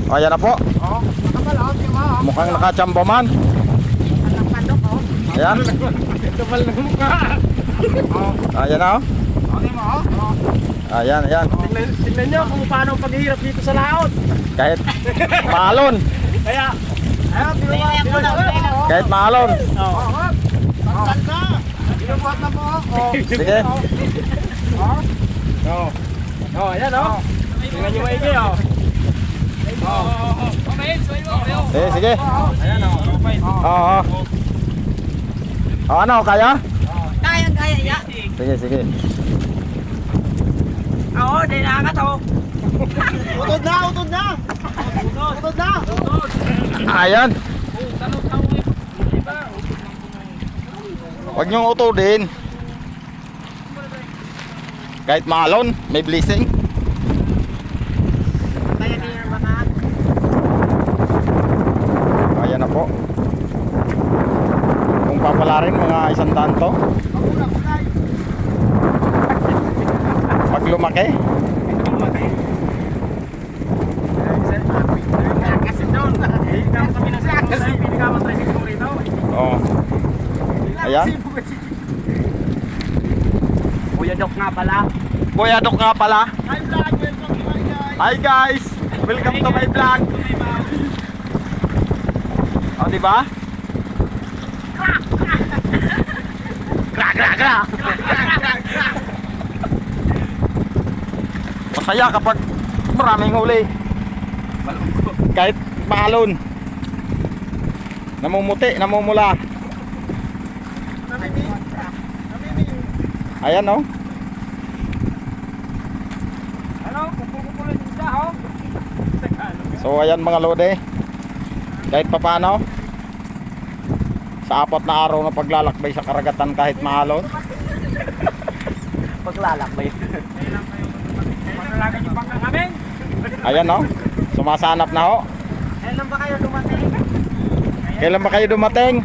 Ayan na po. Oh, nakapalaot yung mga. Mukhang nakachamba man. Ang pandok, oh. Ayan. Kapal ng mukha. Oh, Ayan na oh. okay mo, oh. Ayan, ayan. Tingnan nyo kung paano ang paghihirap dito sa laot. Kahit maalon. Kaya, ayun, binubuhat. Kahit maalon. Oo. Saan ka? Binubuhat na po. Oh. Sige. Oh. Oh. Oh, ayan, oh. Tingnan nyo maigi, oh. Sige. Ayan, oh. Oo. Oh, ano, kaya? Kaya, ya. Sige, sige. Oo, di nakakataw. Utod na, utod na. Utod na. Ayan. Huwag niyong utudin. Kahit maalon, may blessing. Kaya niya mga. Ayan na po. Kung papalarin mga 100 to. Pag lumaki. Kasi doon, hinggang kami ng sa kasi pinakamatay siguro rito. Oh. Ayan. Kuya Dok nga pala. Kuya Dok nga pala. Hi vlog, welcome to my guys. Hi guys. Welcome to my vlog. Oh, di ba? Gra. Masaya kapag maraming huli. Kahit maalon. Namumuti, namumula. Ayan oh. Ano? Kukukulit siya, oh. So ayan mga lode. Kahit papano sa 4 na araw na paglalakbay sa karagatan kahit maalon. Paglalakbay. Matalagan yung bangka namin. Ayan oh. Sumasanap na ho. Kailan ba kayo dumating? Kailan ba kayo dumating?